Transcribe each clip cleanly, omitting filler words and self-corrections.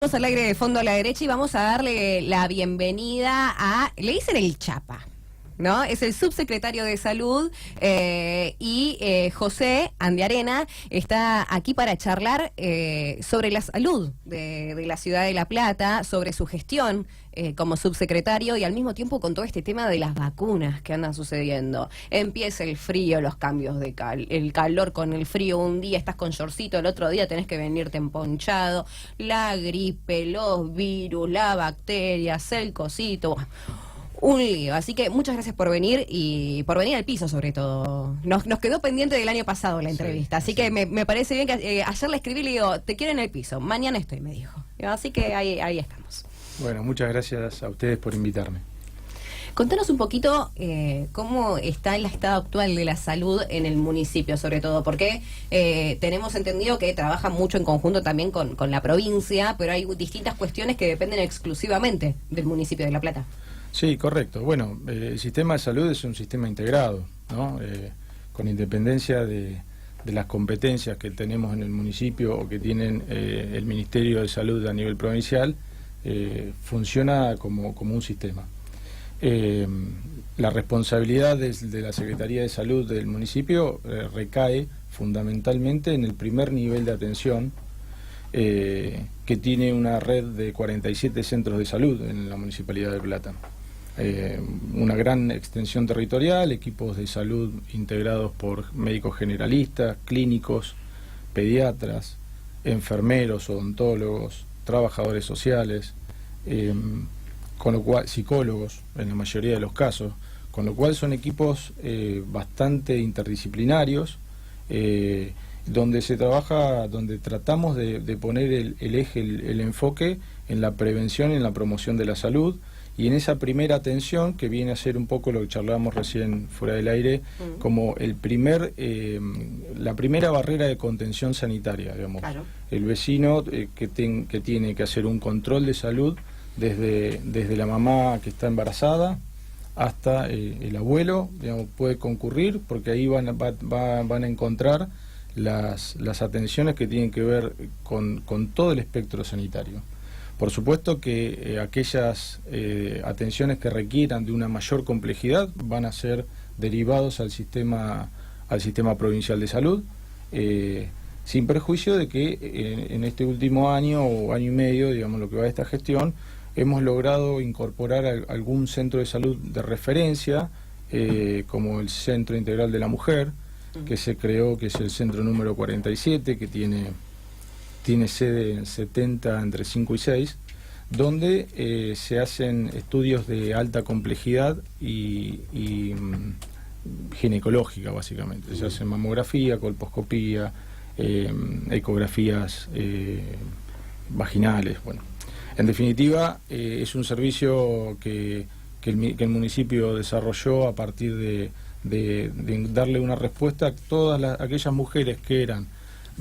Vamos al aire de fondo a la derecha y vamos a darle la bienvenida a, le dicen el Chapa, ¿no? Es el subsecretario de Salud José Andiarena está aquí para charlar sobre la salud de la ciudad de La Plata, sobre su gestión como subsecretario y al mismo tiempo con todo este tema de las vacunas que andan sucediendo. Empieza el frío, los cambios de el calor con el frío, un día estás con shortcito, el otro día tenés que venirte emponchado, la gripe, los virus, la bacteria, el cosito... Un lío, así que muchas gracias por venir y por venir al piso sobre todo. Nos quedó pendiente del año pasado la entrevista, así que me parece bien que ayer le escribí y le digo, te quiero en el piso, mañana estoy, me dijo. Así que ahí estamos. Bueno, muchas gracias a ustedes por invitarme. Contanos un poquito cómo está el estado actual de la salud en el municipio, sobre todo, porque tenemos entendido que trabajan mucho en conjunto también con la provincia, pero hay distintas cuestiones que dependen exclusivamente del municipio de La Plata. Sí, correcto. Bueno, el sistema de salud es un sistema integrado, ¿no? Con independencia de las competencias que tenemos en el municipio o que tienen el Ministerio de Salud a nivel provincial, funciona como un sistema. La responsabilidad de la Secretaría de Salud del municipio recae fundamentalmente en el primer nivel de atención, que tiene una red de 47 centros de salud en la Municipalidad de Plata. Una gran extensión territorial, equipos de salud integrados por médicos generalistas, clínicos, pediatras, enfermeros, odontólogos, trabajadores sociales, con lo cual psicólogos en la mayoría de los casos, con lo cual son equipos bastante interdisciplinarios, donde se trabaja, donde tratamos de poner el eje, el enfoque en la prevención y en la promoción de la salud, y en esa primera atención, que viene a ser un poco lo que charlábamos recién fuera del aire, como la primera barrera de contención sanitaria, digamos. Claro. El vecino que tiene que hacer un control de salud desde la mamá que está embarazada hasta el abuelo, digamos, puede concurrir, porque ahí van a encontrar las atenciones que tienen que ver con todo el espectro sanitario. Por supuesto que aquellas atenciones que requieran de una mayor complejidad van a ser derivados al sistema provincial de salud, sin perjuicio de que en este último año o año y medio, digamos, lo que va de esta gestión, hemos logrado incorporar algún centro de salud de referencia, como el Centro Integral de la Mujer, que se creó, que es el centro número 47, que tiene sede en 70 entre 5 y 6, donde se hacen estudios de alta complejidad y ginecológica, básicamente. Se hacen mamografía, colposcopía, ecografías vaginales. Bueno, en definitiva, es un servicio que el municipio desarrolló a partir de darle una respuesta a todas aquellas mujeres que eran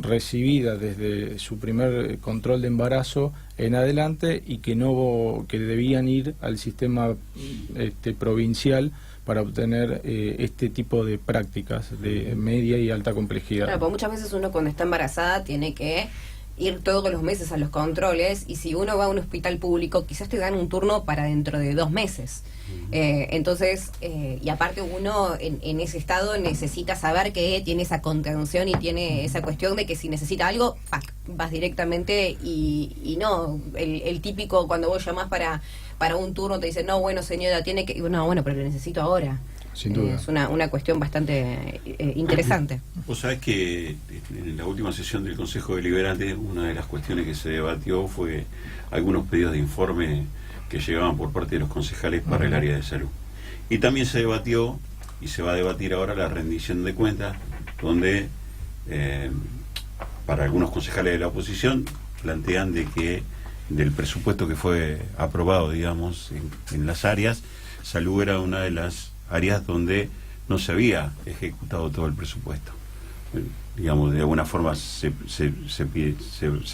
recibidas desde su primer control de embarazo en adelante y que debían ir al sistema provincial para obtener este tipo de prácticas de media y alta complejidad. Claro, porque muchas veces uno cuando está embarazada tiene que ir todos los meses a los controles, y si uno va a un hospital público quizás te dan un turno para dentro de 2 meses. Entonces, y aparte uno en ese estado necesita saber que tiene esa contención y tiene esa cuestión de que si necesita algo, vas directamente y no, el típico cuando vos llamás para un turno te dicen, no, bueno señora, tiene que, no, bueno, pero lo necesito ahora. Sin duda. Es una cuestión bastante interesante. Vos sabés que en la última sesión del Consejo Deliberante una de las cuestiones que se debatió fue algunos pedidos de informe que llegaban por parte de los concejales para el área de salud. Y también se debatió, y se va a debatir ahora, la rendición de cuentas, donde para algunos concejales de la oposición plantean de que del presupuesto que fue aprobado, digamos, en las áreas, salud era una de las áreas donde no se había ejecutado todo el presupuesto. Digamos, de alguna forma se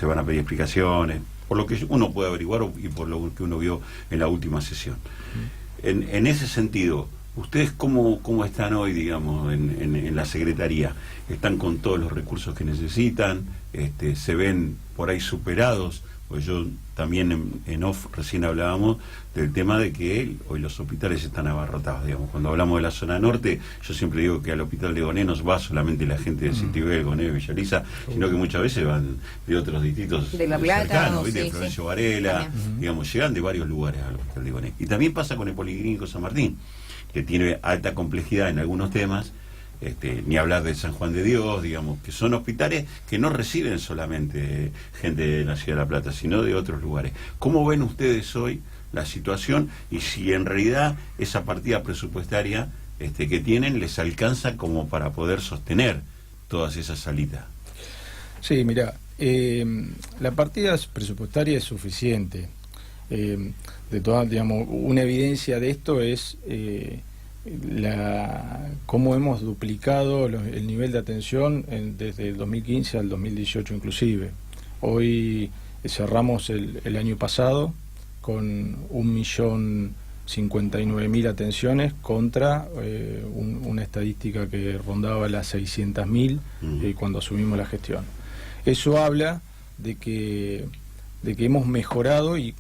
van a pedir explicaciones, por lo que uno puede averiguar y por lo que uno vio en la última sesión. En ese sentido, ¿ustedes cómo están hoy, digamos, en la Secretaría? ¿Están con todos los recursos que necesitan? ¿Se ven por ahí superados pues yo también en off recién hablábamos del tema de que hoy los hospitales están abarrotados, digamos. Cuando hablamos de la zona norte, yo siempre digo que al hospital de Goné no va solamente la gente de Citibel, Goné, Villaliza, sino que muchas veces van de otros distritos de La Plata, cercanos, sí, de Florencio Varela, digamos, llegan de varios lugares al hospital de Goné. Y también pasa con el Policlínico San Martín, que tiene alta complejidad en algunos temas. Ni hablar de San Juan de Dios, digamos, que son hospitales que no reciben solamente gente de la Ciudad de La Plata, sino de otros lugares. ¿Cómo ven ustedes hoy la situación y si en realidad esa partida presupuestaria que tienen les alcanza como para poder sostener todas esas salidas? Sí, mira, la partida presupuestaria es suficiente. De todas, digamos, una evidencia de esto es cómo hemos duplicado el nivel de atención desde el 2015 al 2018 inclusive. Hoy cerramos el año pasado con 1.059.000 atenciones contra una estadística que rondaba las 600.000 cuando asumimos la gestión. Eso habla de que hemos mejorado y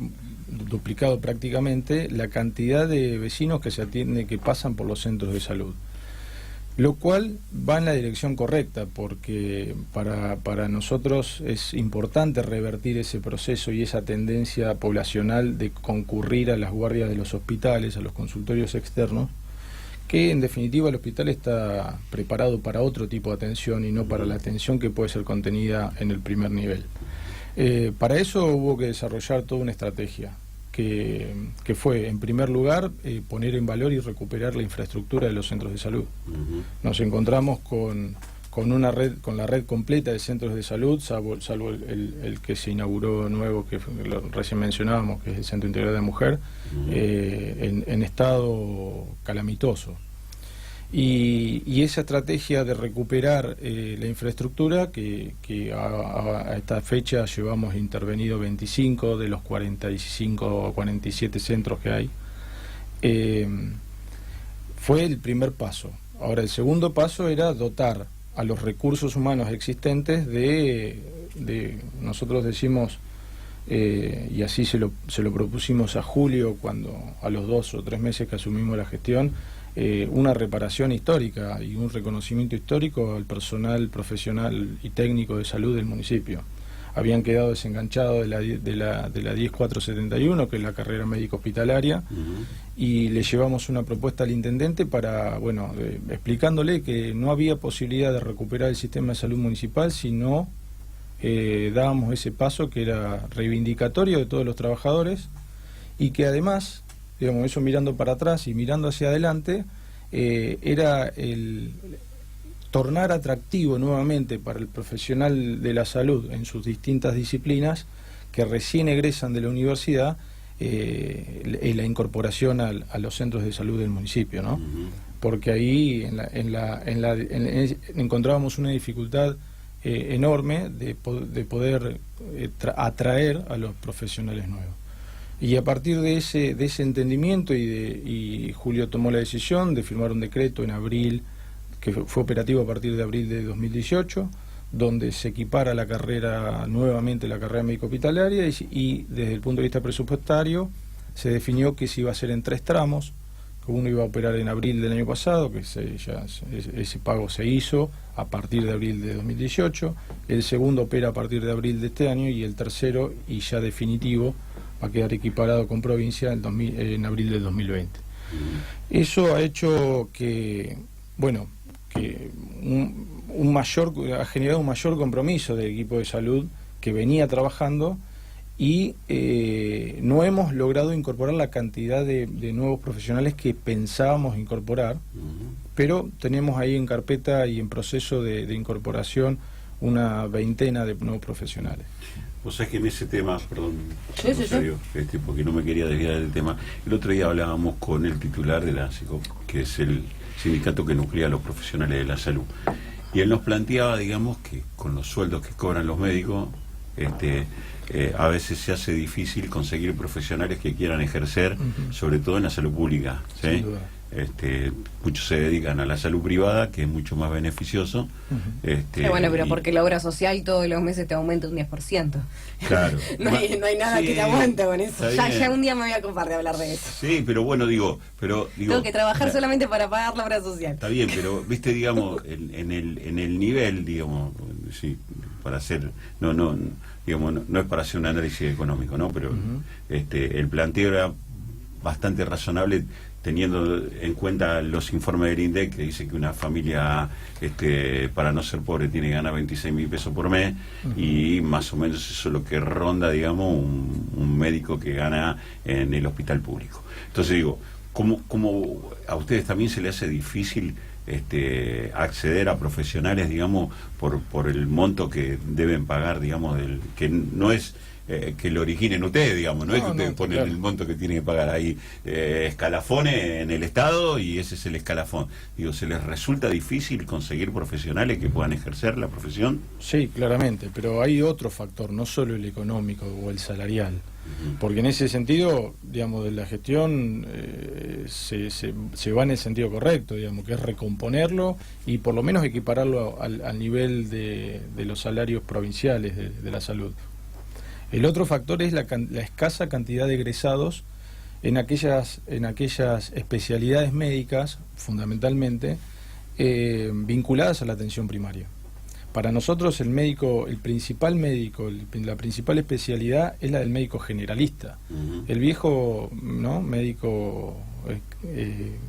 duplicado prácticamente la cantidad de vecinos que se atienden, que pasan por los centros de salud, lo cual va en la dirección correcta, porque para nosotros es importante revertir ese proceso y esa tendencia poblacional de concurrir a las guardias de los hospitales, a los consultorios externos, que en definitiva el hospital está preparado para otro tipo de atención y no para la atención que puede ser contenida en el primer nivel. Para eso hubo que desarrollar toda una estrategia que fue, en primer lugar, poner en valor y recuperar la infraestructura de los centros de salud. Nos encontramos con la red completa de centros de salud, salvo el que se inauguró nuevo, que recién mencionábamos, que es el Centro Integral de Mujer, en estado calamitoso. Y esa estrategia de recuperar la infraestructura, que a esta fecha llevamos intervenido 25 de los 45 o 47 centros que hay, fue el primer paso. Ahora, el segundo paso era dotar a los recursos humanos existentes nosotros decimos, y así se lo propusimos a Julio, cuando a los 2 o 3 meses que asumimos la gestión, una reparación histórica y un reconocimiento histórico al personal profesional y técnico de salud del municipio. Habían quedado desenganchados de la 10471, que es la carrera médico hospitalaria, y le llevamos una propuesta al intendente para, explicándole que no había posibilidad de recuperar el sistema de salud municipal si no dábamos ese paso que era reivindicatorio de todos los trabajadores, y que además, digamos, eso mirando para atrás y mirando hacia adelante, era el tornar atractivo nuevamente para el profesional de la salud en sus distintas disciplinas que recién egresan de la universidad, la incorporación a los centros de salud del municipio, ¿no? Porque ahí encontrábamos una dificultad enorme de poder atraer a los profesionales nuevos. Y a partir de ese entendimiento y Julio tomó la decisión de firmar un decreto en abril, que fue operativo a partir de abril de 2018, donde se equipara la carrera, nuevamente la carrera médico hospitalaria, y desde el punto de vista presupuestario se definió que se iba a hacer en 3 tramos, que uno iba a operar en abril del año pasado, que ese pago se hizo a partir de abril de 2018, el segundo opera a partir de abril de este año, y el tercero, y ya definitivo, va a quedar equiparado con provincia en abril del 2020. Eso ha hecho que ha generado un mayor compromiso del equipo de salud que venía trabajando, y no hemos logrado incorporar la cantidad de nuevos profesionales que pensábamos incorporar, pero tenemos ahí en carpeta y en proceso de incorporación una veintena de nuevos profesionales. Vos sabés que en ese tema, perdón, sí. porque no me quería desviar del tema, el otro día hablábamos con el titular de la ANSICOP, que es el sindicato que nuclea a los profesionales de la salud, y él nos planteaba, digamos, que con los sueldos que cobran los médicos, a veces se hace difícil conseguir profesionales que quieran ejercer, sobre todo en la salud pública, ¿sí? muchos se dedican a la salud privada, que es mucho más beneficioso. Bueno, pero porque la obra social todos los meses te aumenta un 10%. Claro. no hay nada Sí, que te aguante con eso. está Ya bien. un día me voy a ocupar de hablar de eso. Sí, pero bueno, digo, Tengo que trabajar la- solamente para pagar la obra social. Está bien, pero viste, digamos, en el nivel, digamos, sí, para hacer, digamos, no es para hacer un análisis económico, ¿no? Pero el planteo era bastante razonable, teniendo en cuenta los informes del INDEC, que dice que una familia para no ser pobre tiene que ganar 26.000 pesos por mes, y más o menos eso es lo que ronda, digamos, un médico que gana en el hospital público. Entonces digo, ¿cómo a ustedes también se les hace difícil acceder a profesionales, digamos, por el monto que deben pagar, digamos, que no es que lo originen ustedes, digamos, no es que ustedes ponen claro. el monto que tienen que pagar ahí, escalafones en el Estado, y ese es el escalafón. Digo, ¿se les resulta difícil conseguir profesionales que puedan ejercer la profesión? Sí, claramente, pero hay otro factor, no solo el económico o el salarial. Porque en ese sentido, digamos, de la gestión se va en el sentido correcto, digamos, que es recomponerlo y por lo menos equipararlo al nivel de los salarios provinciales de la salud. El otro factor es la escasa cantidad de egresados en aquellas especialidades médicas, fundamentalmente, vinculadas a la atención primaria. Para nosotros el principal médico, la principal especialidad es la del médico generalista. El viejo, ¿no?, médico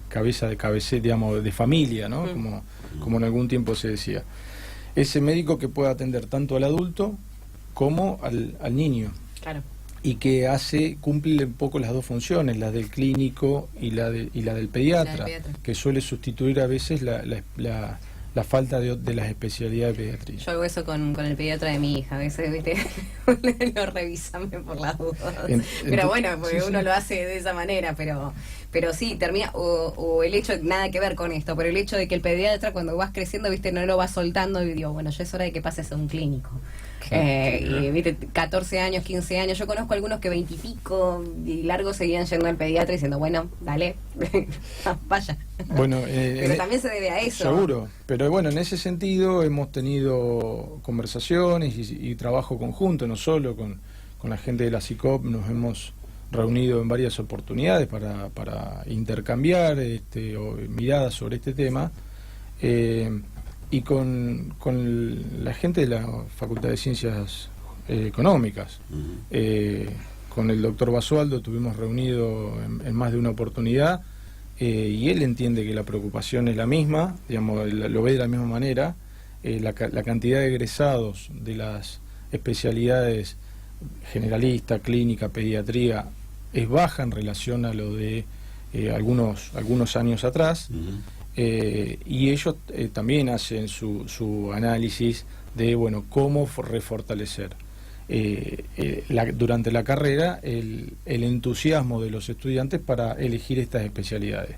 cabeza de cabecera, digamos, de familia, ¿no? Como en algún tiempo se decía. Ese médico que puede atender tanto al adulto como al niño. Claro. Y que cumple un poco las dos funciones, la del clínico y la del pediatra, que suele sustituir a veces la falta de las especialidades de pediatría. Yo hago eso con el pediatra de mi hija, a veces, ¿viste? Lo revisame por las dudas. Pero bueno, porque uno lo hace de esa manera, pero sí, termina, o el hecho, nada que ver con esto, pero el hecho de que el pediatra cuando vas creciendo, ¿viste?, no lo va soltando y digo, bueno, ya es hora de que pases a un clínico. Y viste, 14 años, 15 años, yo conozco algunos que 20 y pico y largos seguían yendo al pediatra diciendo, bueno, dale, vaya. Bueno, pero también se debe a eso. Seguro, pero bueno, en ese sentido hemos tenido conversaciones y trabajo conjunto, no solo con la gente de la SICOP, nos hemos reunido en varias oportunidades para intercambiar miradas sobre este tema. Y con la gente de la Facultad de Ciencias Económicas. Con el doctor Basualdo tuvimos reunido en más de una oportunidad, y él entiende que la preocupación es la misma, digamos, lo ve de la misma manera. La cantidad de egresados de las especialidades generalista, clínica, pediatría es baja en relación a lo de algunos años atrás. Y ellos también hacen su análisis de, bueno, cómo refortalecer durante la carrera el entusiasmo de los estudiantes para elegir estas especialidades.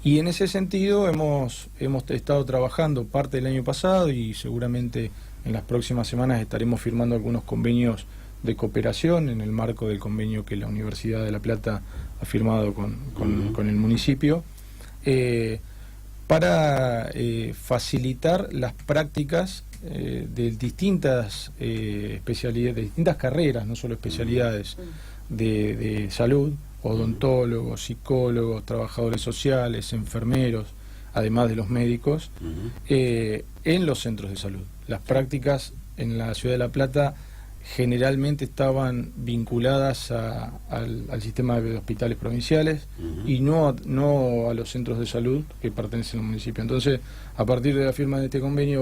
Y en ese sentido hemos estado trabajando parte del año pasado, y seguramente en las próximas semanas estaremos firmando algunos convenios de cooperación en el marco del convenio que la Universidad de La Plata ha firmado con el municipio, para facilitar las prácticas de distintas especialidades, de distintas carreras, no solo especialidades de salud, odontólogos, psicólogos, trabajadores sociales, enfermeros, además de los médicos, en los centros de salud. Las prácticas en la Ciudad de La Plata generalmente estaban vinculadas al sistema de hospitales provinciales y no a los centros de salud que pertenecen al municipio. Entonces, a partir de la firma de este convenio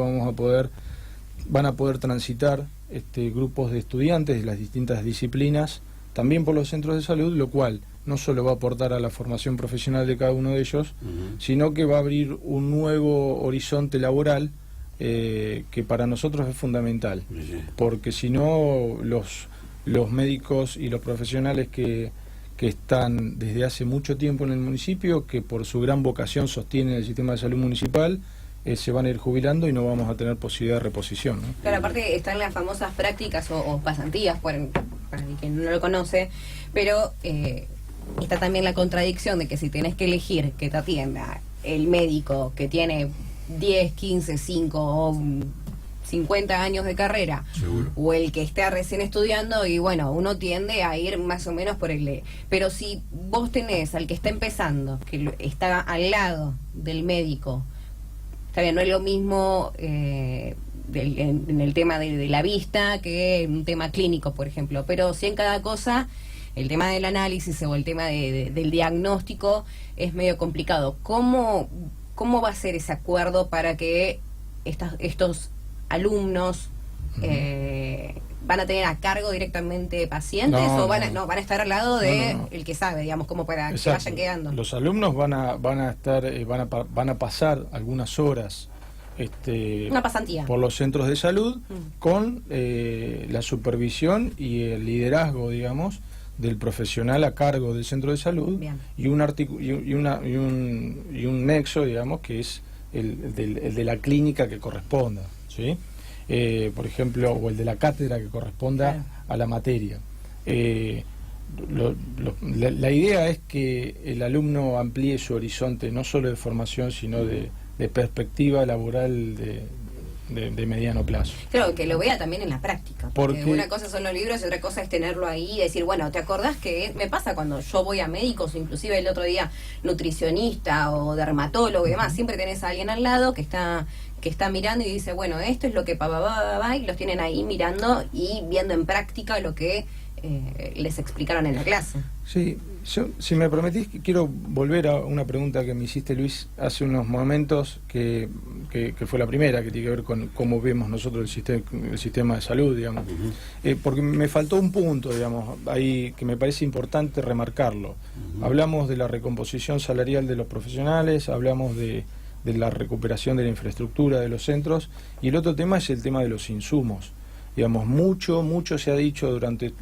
van a poder transitar grupos de estudiantes de las distintas disciplinas también por los centros de salud, lo cual no solo va a aportar a la formación profesional de cada uno de ellos, sino que va a abrir un nuevo horizonte laboral que para nosotros es fundamental, porque si no los médicos y los profesionales que están desde hace mucho tiempo en el municipio, que por su gran vocación sostienen el sistema de salud municipal, se van a ir jubilando y no vamos a tener posibilidad de reposición, ¿no? Claro, aparte están las famosas prácticas o pasantías, para el que no lo conoce, pero está también la contradicción de que si tenés que elegir que te atienda el médico que tiene 10, 15, 5 o 50 años de carrera, Seguro. o el que está recién estudiando, y bueno, uno tiende a ir más o menos por el... Pero si vos tenés al que está empezando, que está al lado del médico, está bien, no es lo mismo en el tema de la vista que un tema clínico, por ejemplo, pero sí en cada cosa el tema del análisis o el tema del diagnóstico es medio complicado. ¿Cómo va a ser ese acuerdo para que estos alumnos van a tener a cargo directamente pacientes o van a estar al lado de el que sabe, digamos, como para que vayan quedando? Los alumnos van a estar van a pasar algunas horas una pasantía por los centros de salud con la supervisión y el liderazgo, digamos, del profesional a cargo del centro de salud. Bien. y un nexo, digamos, que es el de la clínica que corresponda, ¿sí? Por ejemplo, o el de la cátedra que corresponda Claro. a la materia. La idea es que el alumno amplíe su horizonte no solo de formación, sino de perspectiva laboral de mediano plazo. Creo que lo vea también en la práctica, porque Porque- una cosa son los libros y otra cosa es tenerlo ahí y decir, bueno, ¿te acordás que me pasa cuando yo voy a médicos, inclusive el otro día nutricionista o dermatólogo y demás, siempre tenés a alguien al lado que está mirando y dice, bueno, esto es lo que va, y los tienen ahí mirando y viendo en práctica lo que les explicaron en la clase. Sí, yo, si me permitís, quiero volver a una pregunta que me hiciste, Luis, hace unos momentos, que fue la primera, que tiene que ver con cómo vemos nosotros el sistema de salud, digamos. Porque me faltó un punto, digamos, ahí que me parece importante remarcarlo. Hablamos de la recomposición salarial de los profesionales, hablamos de la recuperación de la infraestructura de los centros, y el otro tema es el tema de los insumos. Digamos, mucho se ha dicho durante el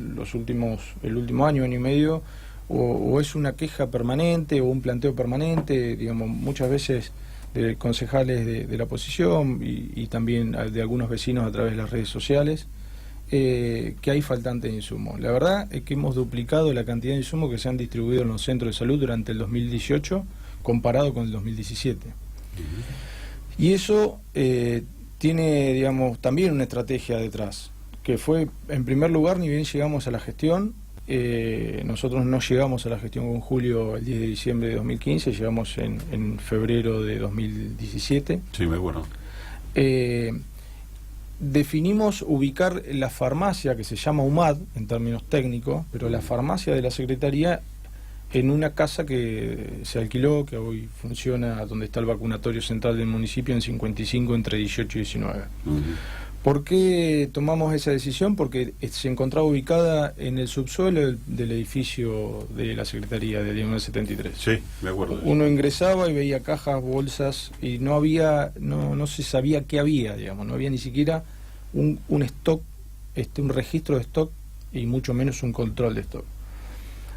último año y medio, o es una queja permanente o un planteo permanente, digamos, muchas veces de concejales de la oposición y también de algunos vecinos a través de las redes sociales, que hay faltante de insumos. La verdad es que hemos duplicado la cantidad de insumos que se han distribuido en los centros de salud durante el 2018 comparado con el 2017. Y eso tiene, digamos, también una estrategia detrás, que fue, en primer lugar, ni bien llegamos a la gestión, nosotros no llegamos a la gestión con Julio el 10 de diciembre de 2015, llegamos en febrero de 2017. Sí, me acuerdo. Definimos ubicar la farmacia, que se llama UMAD en términos técnicos, pero la farmacia de la Secretaría en una casa que se alquiló, que hoy funciona, donde está el vacunatorio central del municipio, en 55 entre 18 y 19. ¿Por qué tomamos esa decisión? Porque se encontraba ubicada en el subsuelo del edificio de la Secretaría de Diagonal 73. Sí, me acuerdo. Uno ingresaba y veía cajas, bolsas, y no se sabía qué había, digamos, no había ni siquiera un stock, un registro de stock, y mucho menos un control de stock.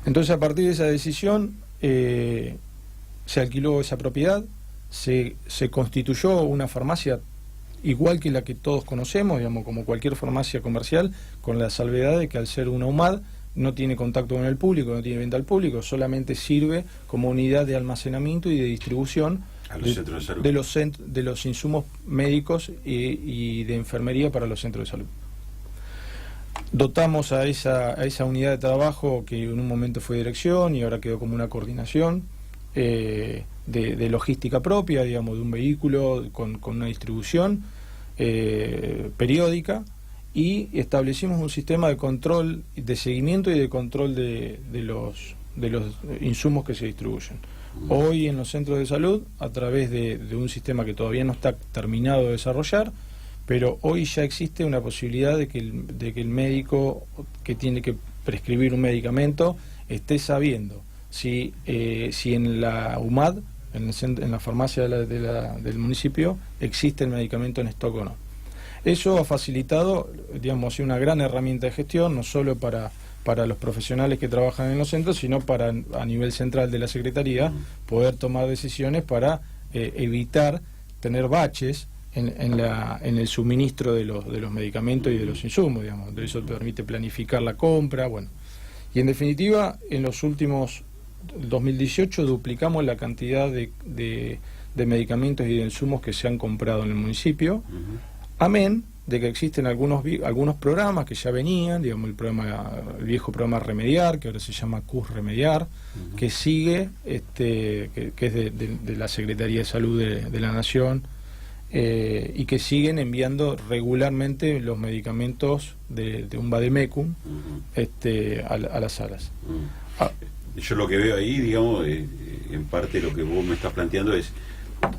Entonces, a partir de esa decisión, se alquiló esa propiedad, se constituyó una farmacia igual que la que todos conocemos, digamos, como cualquier farmacia comercial, con la salvedad de que al ser una UMAD no tiene contacto con el público, no tiene venta al público, solamente sirve como unidad de almacenamiento y de distribución A los centros de salud. de los insumos médicos y de enfermería para los centros de salud. Dotamos a esa unidad de trabajo, que en un momento fue dirección y ahora quedó como una coordinación de logística propia, digamos, de un vehículo con una distribución periódica, y establecimos un sistema de control, de seguimiento y de control de los insumos que se distribuyen. Hoy en los centros de salud, a través de un sistema que todavía no está terminado de desarrollar, pero hoy ya existe una posibilidad de que el médico que tiene que prescribir un medicamento esté sabiendo si en la UMAD, en la farmacia del municipio, existe el medicamento en stock o no. Eso ha facilitado, digamos, una gran herramienta de gestión, no solo para los profesionales que trabajan en los centros, sino para, a nivel central de la Secretaría, poder tomar decisiones para evitar tener baches en el suministro de los medicamentos y de los insumos, digamos. Eso permite planificar la compra, bueno. Y en definitiva, en los últimos 2018 duplicamos la cantidad de medicamentos y de insumos que se han comprado en el municipio, amén de que existen algunos programas que ya venían, digamos el viejo programa Remediar, que ahora se llama CUS Remediar, que sigue, que es de la Secretaría de Salud de la Nación, y que siguen enviando regularmente los medicamentos de un vademecum a las salas. Yo lo que veo ahí, digamos, en parte lo que vos me estás planteando es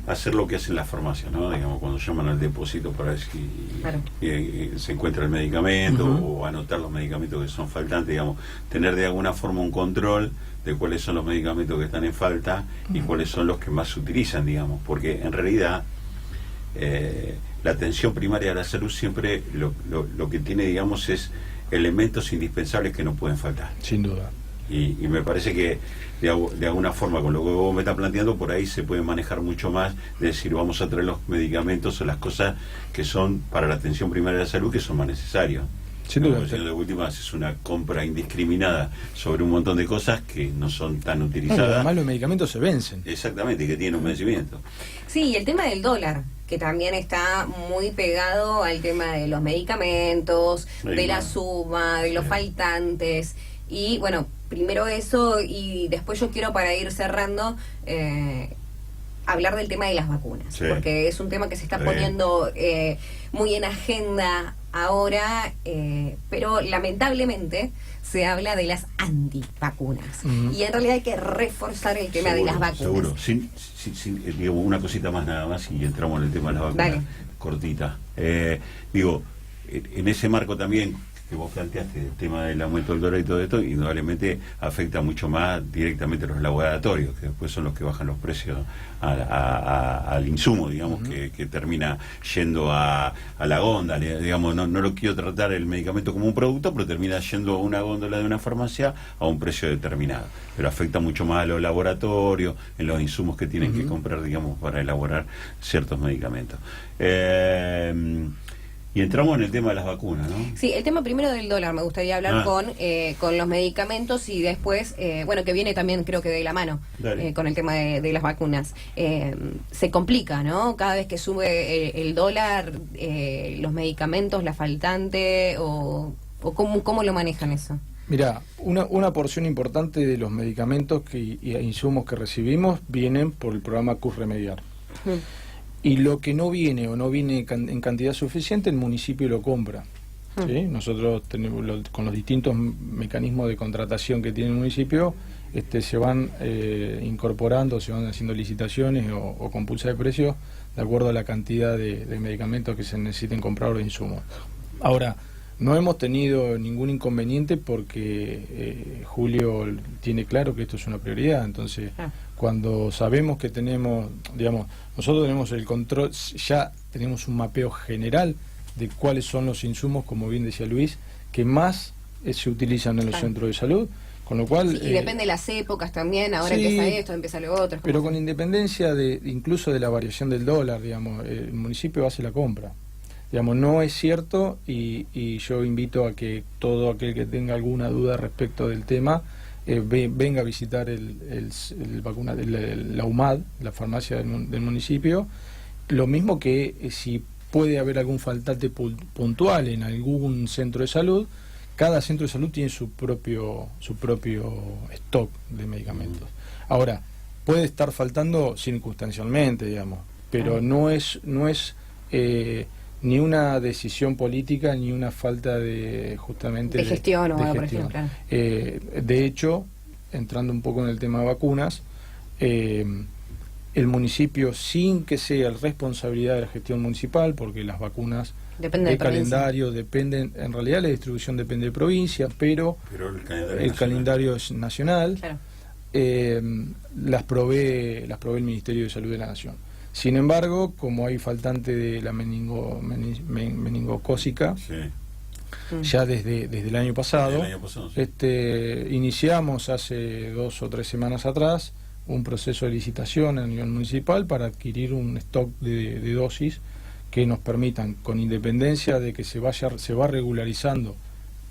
hacer lo que hacen las farmacias, ¿no? Digamos, cuando llaman al depósito para ver si se encuentra el medicamento o anotar los medicamentos que son faltantes, digamos, tener de alguna forma un control de cuáles son los medicamentos que están en falta y cuáles son los que más se utilizan, digamos, porque en realidad la atención primaria de la salud siempre lo que tiene, digamos, es elementos indispensables que no pueden faltar. Sin duda. Y me parece que de alguna forma, con lo que vos me estás planteando, por ahí se puede manejar mucho más, de decir, vamos a traer los medicamentos o las cosas que son para la atención primaria de la salud, que son más necesarios. Sin duda. De última es una compra indiscriminada sobre un montón de cosas que no son tan utilizadas. Además los medicamentos se vencen. Exactamente, que tienen un vencimiento. Sí, y el tema del dólar, que también está muy pegado al tema de los medicamentos, de la suma, de los faltantes. Y bueno, primero eso, y después yo quiero, para ir cerrando, hablar del tema de las vacunas, porque es un tema que se está poniendo muy en agenda ahora, pero lamentablemente se habla de las antivacunas. Y en realidad hay que reforzar el tema de las vacunas. Seguro. Digo, una cosita más nada más y entramos en el tema de las vacunas. Dale. Cortita. Digo, en ese marco también que vos planteaste, el tema del aumento del dólar y todo esto, indudablemente afecta mucho más directamente a los laboratorios, que después son los que bajan los precios al insumo, digamos, que termina yendo a la góndola, digamos, no lo quiero tratar el medicamento como un producto, pero termina yendo a una góndola de una farmacia a un precio determinado, pero afecta mucho más a los laboratorios, en los insumos que tienen que comprar, digamos, para elaborar ciertos medicamentos. Y entramos en el tema de las vacunas, ¿no? Sí, el tema primero del dólar, me gustaría hablar con los medicamentos, y después, bueno, que viene también creo que de la mano con el tema de las vacunas. Se complica, ¿no? Cada vez que sube el dólar, los medicamentos, la faltante, o ¿cómo lo manejan eso? Mira, una porción importante de los medicamentos y insumos que recibimos vienen por el programa CUS Remediar. Y lo que no viene o no viene en cantidad suficiente, el municipio lo compra. ¿Sí? Nosotros tenemos con los distintos mecanismos de contratación que tiene el municipio, se van incorporando, se van haciendo licitaciones o con pulsa de precios de acuerdo a la cantidad de medicamentos que se necesiten comprar o de insumos. Ahora, no hemos tenido ningún inconveniente porque Julio tiene claro que esto es una prioridad. Entonces, cuando sabemos que tenemos, digamos, nosotros tenemos el control, ya tenemos un mapeo general de cuáles son los insumos, como bien decía Luis, que más se utilizan en los centros de salud, con lo cual... Sí, y depende de las épocas también, ahora empieza esto, empieza lo otro. Pero con independencia incluso de la variación del dólar, digamos, el municipio hace la compra. Digamos, no es cierto, y yo invito a que todo aquel que tenga alguna duda respecto del tema venga a visitar la UMAD, la farmacia del municipio. Lo mismo que si puede haber algún faltante puntual en algún centro de salud, cada centro de salud tiene su propio stock de medicamentos. Ahora, puede estar faltando circunstancialmente, digamos, pero no es ni una decisión política ni una falta de justamente de gestión o algo por ejemplo. De hecho, entrando un poco en el tema de vacunas, el municipio, sin que sea responsabilidad de la gestión municipal, porque las vacunas de calendario dependen, en realidad la distribución depende de provincia, pero el calendario es nacional, las provee el Ministerio de Salud de la Nación. Sin embargo, como hay faltante de la meningocócica, ya desde el año pasado, iniciamos hace 2 o 3 semanas atrás un proceso de licitación a nivel municipal para adquirir un stock de dosis que nos permitan, con independencia de que se va regularizando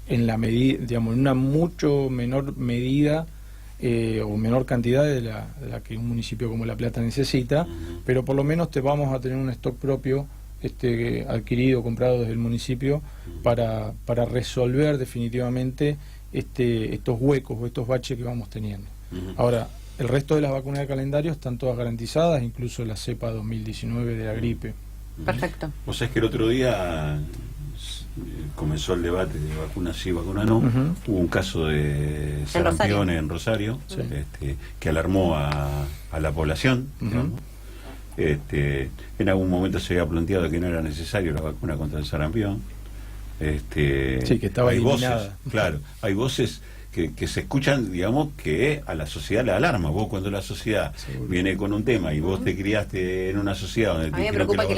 en la medida, digamos, en una mucho menor medida o menor cantidad de la que un municipio como La Plata necesita, pero por lo menos vamos a tener un stock propio adquirido, comprado desde el municipio para resolver definitivamente estos huecos o estos baches que vamos teniendo. Ahora, el resto de las vacunas de calendario están todas garantizadas, incluso la cepa 2019 de la gripe. Perfecto. O sea, es que el otro día comenzó el debate de vacuna sí, vacuna no. Hubo un caso de sarampión en Rosario, sí, que alarmó a la población, digamos. En algún momento se había planteado que no era necesario la vacuna contra el sarampión. Sí, que estaba eliminada. Voces, claro, hay voces que se escuchan, digamos, que a la sociedad le alarma. Vos, cuando la sociedad viene con un tema y vos te criaste en una sociedad donde a mí me preocupa que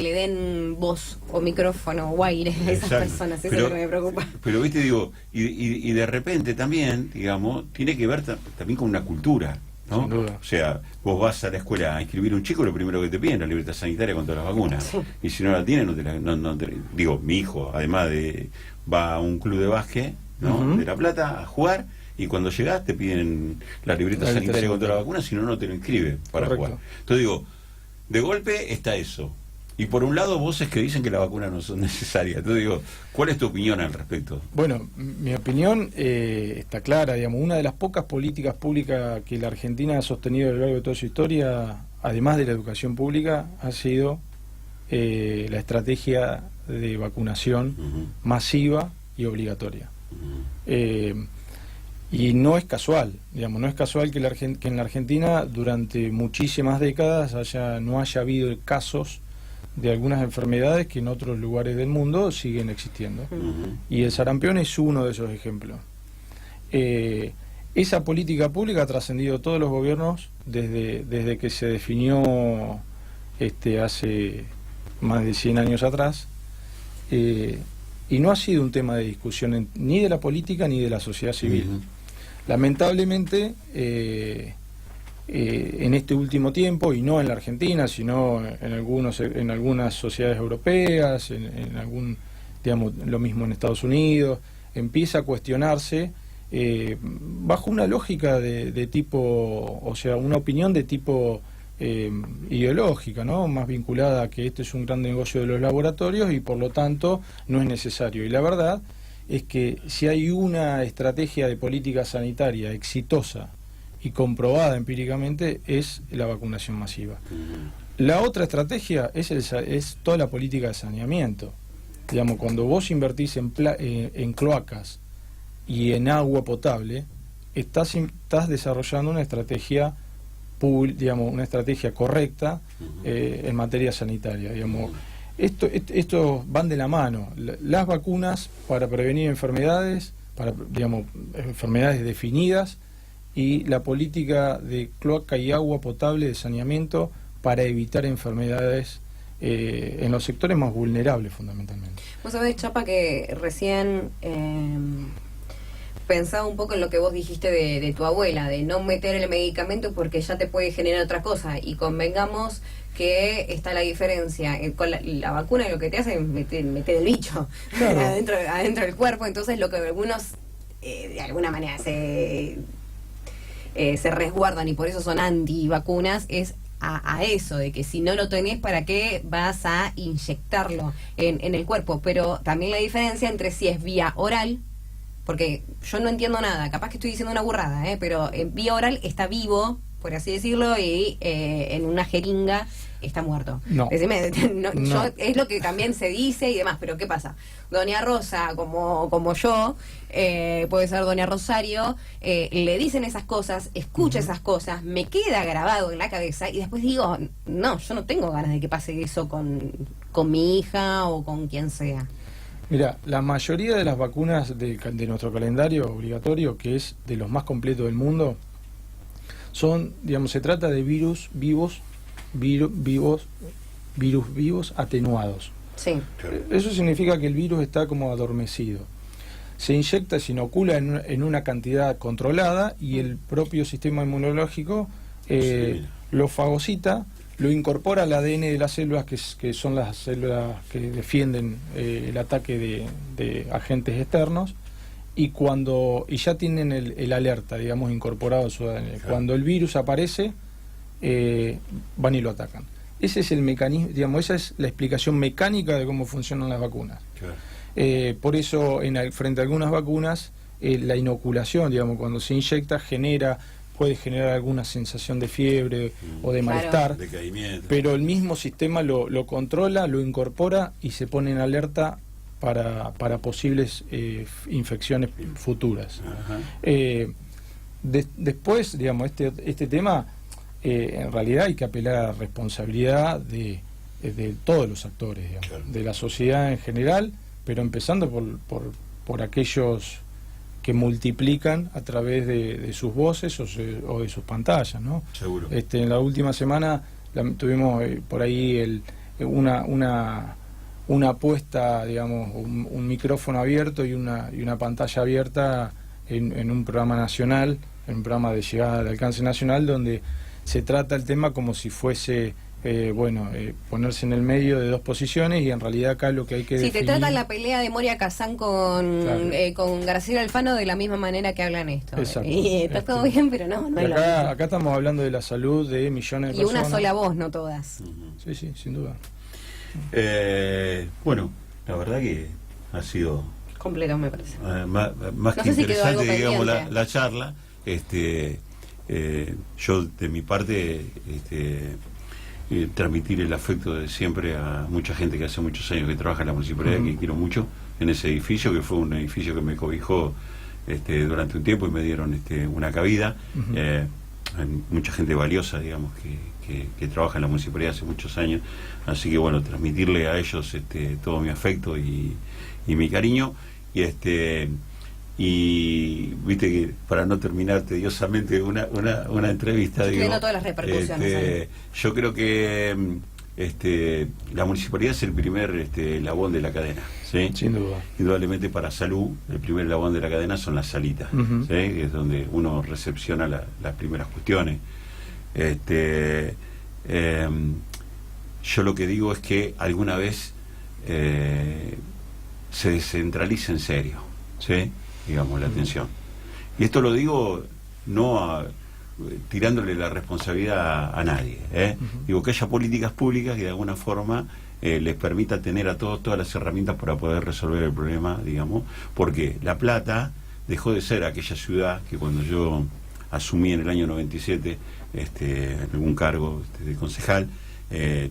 le den voz o micrófono o aire a esas personas. Eso es lo que me preocupa. Pero viste, digo, y de repente también, digamos, tiene que ver también con una cultura, ¿no? Sin duda. O sea, vos vas a la escuela a inscribir un chico, lo primero que te piden es la libreta sanitaria con todas las vacunas. Sí. Y si no la tiene, digo, mi hijo, además va a un club de básquet, ¿no? De La Plata a jugar, y cuando llegás te piden la libreta sanitaria con todas las vacunas, si no, no te lo inscribe para jugar. Entonces digo, de golpe está eso. Y por un lado voces que dicen que las vacunas no son necesarias. Entonces digo, ¿cuál es tu opinión al respecto? Bueno, mi opinión está clara, digamos, una de las pocas políticas públicas que la Argentina ha sostenido a lo largo de toda su historia, además de la educación pública, ha sido la estrategia de vacunación masiva y obligatoria. Y no es casual, digamos, no es casual que en la Argentina durante muchísimas décadas no haya habido casos de algunas enfermedades que en otros lugares del mundo siguen existiendo. Y el sarampión es uno de esos ejemplos. Esa política pública ha trascendido todos los gobiernos desde que se definió hace más de 100 años atrás, y no ha sido un tema de discusión ni de la política ni de la sociedad civil. Lamentablemente, en este último tiempo, y no en la Argentina, sino en algunas sociedades europeas, digamos, lo mismo en Estados Unidos, empieza a cuestionarse bajo una lógica de tipo, o sea, una opinión de tipo ideológica, ¿no? Más vinculada a que este es un gran negocio de los laboratorios y por lo tanto no es necesario. Y la verdad es que si hay una estrategia de política sanitaria exitosa y comprobada empíricamente, es la vacunación masiva. La otra estrategia es toda la política de saneamiento. Digamos, cuando vos invertís en cloacas y en agua potable, estás desarrollando una estrategia, digamos, una estrategia correcta en materia sanitaria. Digamos, esto van de la mano. Las vacunas para prevenir enfermedades, digamos, enfermedades definidas, y la política de cloaca y agua potable de saneamiento para evitar enfermedades en los sectores más vulnerables, fundamentalmente. Vos sabés, Chapa, que recién pensaba un poco en lo que vos dijiste de tu abuela, de no meter el medicamento porque ya te puede generar otra cosa, y convengamos que está la diferencia con la vacuna, lo que te hace es meter el bicho, claro, adentro del cuerpo. Entonces lo que algunos de alguna manera se resguardan y por eso son antivacunas es a eso, de que si no lo tenés, ¿para qué vas a inyectarlo en el cuerpo? Pero también la diferencia entre si es vía oral, porque yo no entiendo nada, capaz que estoy diciendo una burrada, pero en vía oral está vivo, por así decirlo, y en una jeringa está muerto. No. Decime, no. No. Es lo que también se dice y demás, pero ¿qué pasa? Doña Rosa, como yo, puede ser Doña Rosario, le dicen esas cosas, escucha esas cosas, me queda grabado en la cabeza y después digo, no, yo no tengo ganas de que pase eso con mi hija o con quien sea. Mira, la mayoría de las vacunas de nuestro calendario obligatorio, que es de los más completos del mundo, son, digamos, se trata de virus vivos atenuados. Sí. Eso significa que el virus está como adormecido. Se inyecta, se inocula en una cantidad controlada y el propio sistema inmunológico lo fagocita, lo incorpora al ADN de las células que son las células que defienden el ataque de agentes externos, y ya tienen el alerta, digamos, incorporado a su ADN. Claro. Cuando el virus aparece, van y lo atacan. Ese es el mecanismo, digamos, esa es la explicación mecánica de cómo funcionan las vacunas. Claro. Por eso, frente a algunas vacunas, la inoculación, digamos, cuando se inyecta, puede generar alguna sensación de fiebre o de Claro. malestar, Decaimiento. pero el mismo sistema lo controla, lo incorpora y se pone en alerta para posibles infecciones futuras. Ajá. Después, digamos, este tema, en realidad hay que apelar a la responsabilidad de todos los actores, digamos, Claro. de la sociedad en general, pero empezando por aquellos que multiplican a través de sus voces o de sus pantallas, ¿no? Seguro. En la última semana tuvimos por ahí una apuesta, digamos, un micrófono abierto y una pantalla abierta en un programa nacional, en un programa de llegada al alcance nacional, donde se trata el tema como si fuese ponerse en el medio de dos posiciones, y en realidad acá lo que hay que Sí, te definir... tratan la pelea de Moria Kazán con, Claro. Con Graciela Alfano de la misma manera que hablan esto. Exacto. Y está todo bien, pero no es lo mismo. Acá estamos hablando de la salud de millones de Y personas. una sola voz, no todas. Ujú. Sí, sin duda. Bueno, la verdad que ha sido Completo, me parece. más No que sé si quedó algo interesante, digamos, pendiente. la charla. Yo de mi parte transmitir el afecto de siempre a mucha gente que hace muchos años que trabaja en la municipalidad, que quiero mucho, en ese edificio, que fue un edificio que me cobijó durante un tiempo y me dieron una cabida. Hay mucha gente valiosa, digamos, que trabaja en la municipalidad hace muchos años, así que bueno, transmitirle a ellos todo mi afecto y mi cariño, y viste que para no terminar tediosamente una entrevista, Estoy digo, viendo todas las repercusiones, yo creo que la municipalidad es el primer eslabón de la cadena, ¿sí? Sin duda. Indudablemente para salud el primer eslabón de la cadena son las salitas, Ujú. ¿sí? Que es donde uno recepciona las primeras cuestiones. Yo lo que digo es que alguna vez se descentraliza en serio, ¿sí? Digamos, la atención. Y esto lo digo no tirándole la responsabilidad a nadie, ¿eh? Digo, que haya políticas públicas que de alguna forma les permita tener a todos todas las herramientas para poder resolver el problema, digamos, porque La Plata dejó de ser aquella ciudad que cuando yo asumí en el año 97 algún cargo de concejal,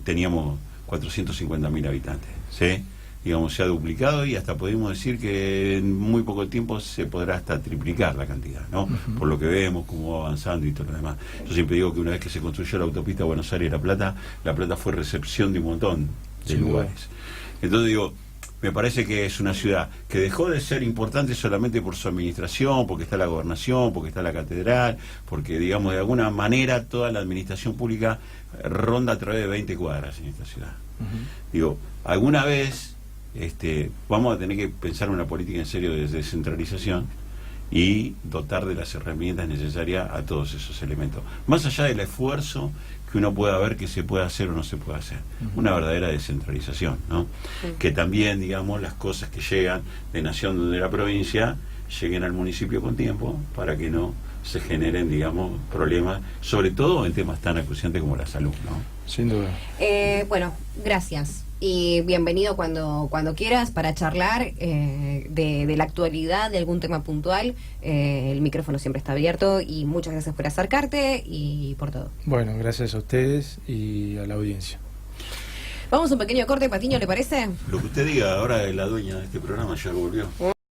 teníamos 450.000 habitantes, ¿sí? Digamos, se ha duplicado y hasta podemos decir que en muy poco tiempo se podrá hasta triplicar la cantidad, ¿no? Por lo que vemos, cómo va avanzando y todo lo demás. Yo siempre digo que una vez que se construyó la autopista Buenos Aires-La Plata fue recepción de un montón de Sin lugares. duda. Entonces digo, me parece que es una ciudad que dejó de ser importante solamente por su administración, porque está la gobernación, porque está la catedral, porque, digamos, de alguna manera toda la administración pública ronda a través de 20 cuadras en esta ciudad. Digo, alguna vez vamos a tener que pensar una política en serio de descentralización y dotar de las herramientas necesarias a todos esos elementos. Más allá del esfuerzo que uno pueda ver que se puede hacer o no se puede hacer. Una verdadera descentralización, ¿no? Que también, digamos, las cosas que llegan de nación de la provincia lleguen al municipio con tiempo para que no se generen, digamos, problemas, sobre todo en temas tan acuciantes como la salud, ¿no? Sin duda. Bueno, gracias. Y bienvenido cuando quieras para charlar de la actualidad, de algún tema puntual. El micrófono siempre está abierto y muchas gracias por acercarte y por todo. Bueno, gracias a ustedes y a la audiencia. Vamos a un pequeño corte, Patiño, ¿le parece? Lo que usted diga, ahora la dueña de este programa ya volvió.